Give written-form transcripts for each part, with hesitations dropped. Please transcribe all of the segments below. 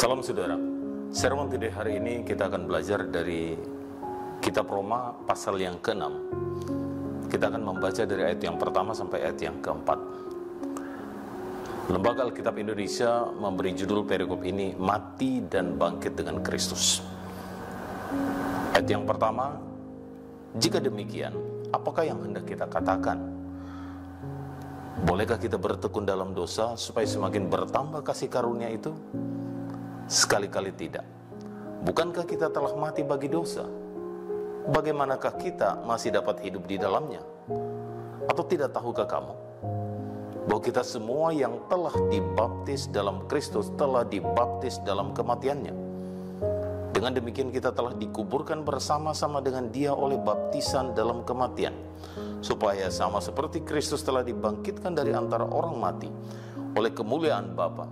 Salam saudara. Sermon Today hari ini kita akan belajar dari Kitab Roma pasal yang ke-6. Kita akan membaca dari ayat yang pertama sampai ayat yang keempat. Lembaga Alkitab Indonesia memberi judul perikop ini Mati dan Bangkit dengan Kristus. Ayat yang pertama, jika demikian, apakah yang hendak kita katakan? Bolehkah kita bertekun dalam dosa supaya semakin bertambah kasih karunia itu? Sekali-kali tidak. Bukankah kita telah mati bagi dosa? Bagaimanakah kita masih dapat hidup di dalamnya? Atau tidak tahukah kamu bahwa kita semua yang telah dibaptis dalam Kristus telah dibaptis dalam kematiannya? Dengan demikian kita telah dikuburkan bersama-sama dengan Dia oleh baptisan dalam kematian, supaya sama seperti Kristus telah dibangkitkan dari antara orang mati oleh kemuliaan Bapa,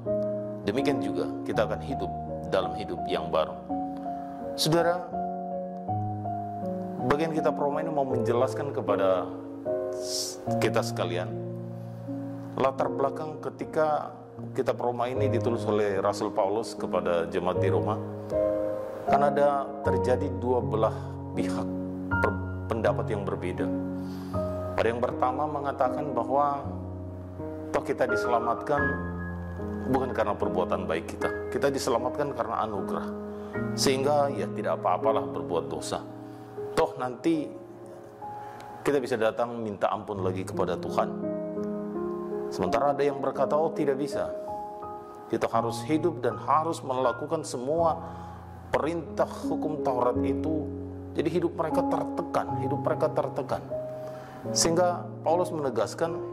demikian juga kita akan hidup dalam hidup yang baru. Saudara, bagian kitab Roma ini mau menjelaskan kepada kita sekalian latar belakang ketika kitab Roma ini ditulis oleh Rasul Paulus kepada jemaat di Roma. Kan ada terjadi dua belah pihak pendapat yang berbeda. Ada yang pertama mengatakan bahwa toh kita diselamatkan bukan karena perbuatan baik kita. Kita diselamatkan karena anugerah. Sehingga ya tidak apa-apalah berbuat dosa. Toh nanti kita bisa datang minta ampun lagi kepada Tuhan. Sementara ada yang berkata, oh tidak bisa. Kita harus hidup dan harus melakukan semua perintah hukum Taurat itu. Jadi hidup mereka tertekan. Sehingga Paulus menegaskan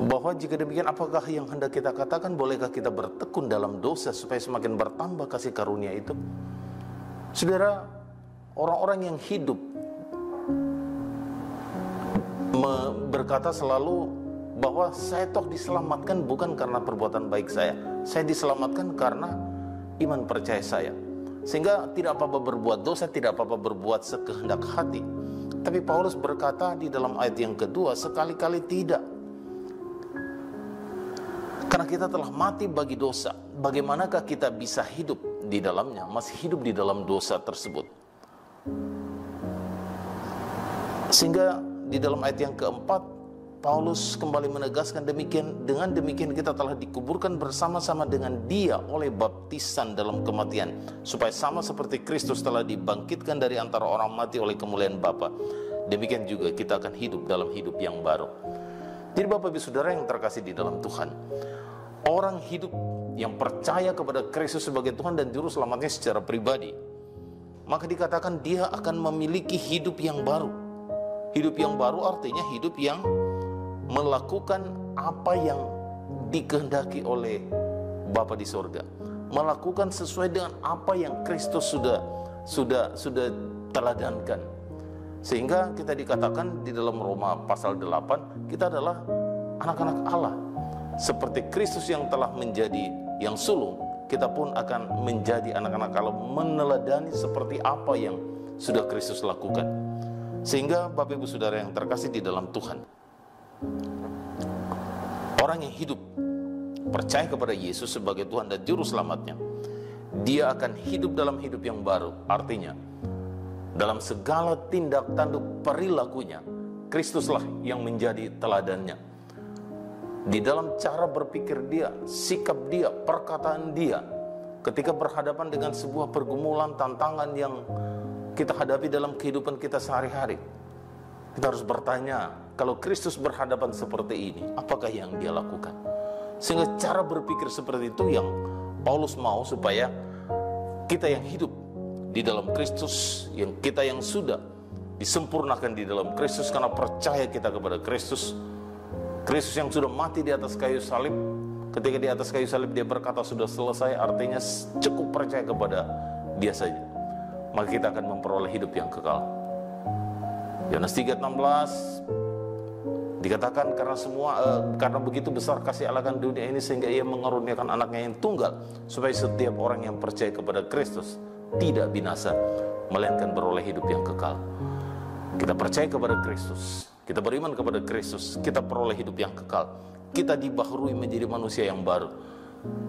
bahwa jika demikian apakah yang hendak kita katakan, bolehkah kita bertekun dalam dosa supaya semakin bertambah kasih karunia itu? Saudara, orang-orang yang hidup berkata selalu bahwa saya toh diselamatkan bukan karena perbuatan baik saya diselamatkan karena iman percaya saya. Sehingga tidak apa-apa berbuat dosa, tidak apa-apa berbuat sekehendak hati. Tapi Paulus berkata di dalam ayat yang kedua, sekali-kali tidak. Karena kita telah mati bagi dosa, bagaimanakah kita bisa hidup di dalamnya, masih hidup di dalam dosa tersebut? Sehingga di dalam ayat yang keempat, Paulus kembali menegaskan dengan demikian kita telah dikuburkan bersama-sama dengan Dia oleh baptisan dalam kematian, supaya sama seperti Kristus telah dibangkitkan dari antara orang mati oleh kemuliaan Bapa, demikian juga kita akan hidup dalam hidup yang baru. Jadi Bapak Ibu Saudara yang terkasih di dalam Tuhan, orang hidup yang percaya kepada Kristus sebagai Tuhan dan Juru Selamatnya secara pribadi, maka dikatakan dia akan memiliki hidup yang baru. Hidup yang baru artinya hidup yang melakukan apa yang dikehendaki oleh Bapa di sorga, melakukan sesuai dengan apa yang Kristus sudah teladankan. Sehingga kita dikatakan di dalam Roma pasal 8, kita adalah anak-anak Allah. Seperti Kristus yang telah menjadi yang sulung, kita pun akan menjadi anak-anak Allah, meneladani seperti apa yang sudah Kristus lakukan. Sehingga Bapak Ibu Saudara yang terkasih di dalam Tuhan, orang yang hidup percaya kepada Yesus sebagai Tuhan dan Juru Selamatnya, dia akan hidup dalam hidup yang baru. Artinya dalam segala tindak tanduk perilakunya, Kristuslah yang menjadi teladannya. Di dalam cara berpikir dia, sikap dia, perkataan dia, ketika berhadapan dengan sebuah pergumulan, tantangan yang kita hadapi dalam kehidupan kita sehari-hari, kita harus bertanya, kalau Kristus berhadapan seperti ini, apakah yang dia lakukan? Sehingga cara berpikir seperti itu yang Paulus mau supaya kita yang hidup di dalam Kristus, yang kita yang sudah disempurnakan di dalam Kristus karena percaya kita kepada Kristus. Kristus yang sudah mati di atas kayu salib, ketika di atas kayu salib dia berkata sudah selesai, artinya cukup percaya kepada dia saja, maka kita akan memperoleh hidup yang kekal. Yohanes 3:16 dikatakan karena begitu besar kasih Allah akan dunia ini sehingga ia mengaruniakan anaknya yang tunggal, supaya setiap orang yang percaya kepada Kristus tidak binasa, melainkan beroleh hidup yang kekal. Kita percaya kepada Kristus, kita beriman kepada Kristus, kita peroleh hidup yang kekal. Kita dibaharui menjadi manusia yang baru.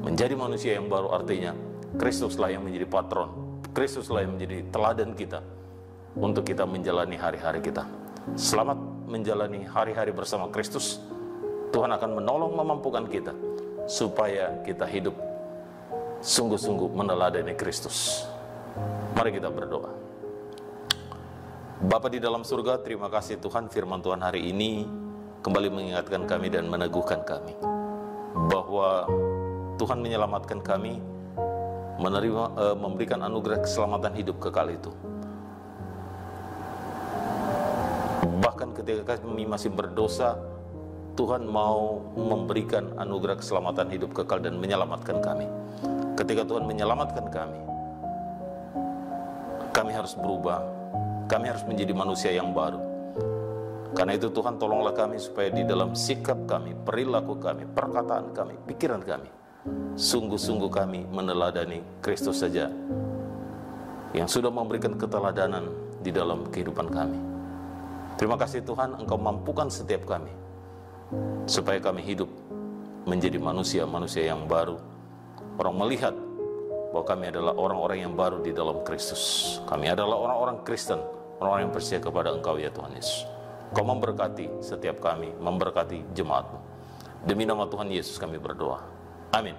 Menjadi manusia yang baru artinya Kristuslah yang menjadi patron, Kristuslah yang menjadi teladan kita untuk kita menjalani hari-hari kita. Selamat menjalani hari-hari bersama Kristus. Tuhan akan menolong memampukan kita supaya kita hidup sungguh-sungguh meneladani Kristus. Mari kita berdoa. Bapa di dalam surga, terima kasih Tuhan, firman Tuhan hari ini kembali mengingatkan kami dan meneguhkan kami bahwa Tuhan menyelamatkan kami, memberikan anugerah keselamatan hidup kekal itu. Bahkan ketika kami masih berdosa, Tuhan mau memberikan anugerah keselamatan hidup kekal dan menyelamatkan kami. Ketika Tuhan menyelamatkan kami harus berubah, kami harus menjadi manusia yang baru. Karena itu Tuhan, tolonglah kami supaya di dalam sikap kami, perilaku kami, perkataan kami, pikiran kami, sungguh-sungguh kami meneladani Kristus saja yang sudah memberikan keteladanan di dalam kehidupan kami. Terima kasih Tuhan, Engkau mampukan setiap kami supaya kami hidup menjadi manusia-manusia yang baru. Orang melihat bahwa kami adalah orang-orang yang baru di dalam Kristus. Kami adalah orang-orang Kristen, orang-orang yang percaya kepada Engkau ya Tuhan Yesus. Kau memberkati setiap kami, memberkati jemaat-Mu. Demi nama Tuhan Yesus kami berdoa. Amin.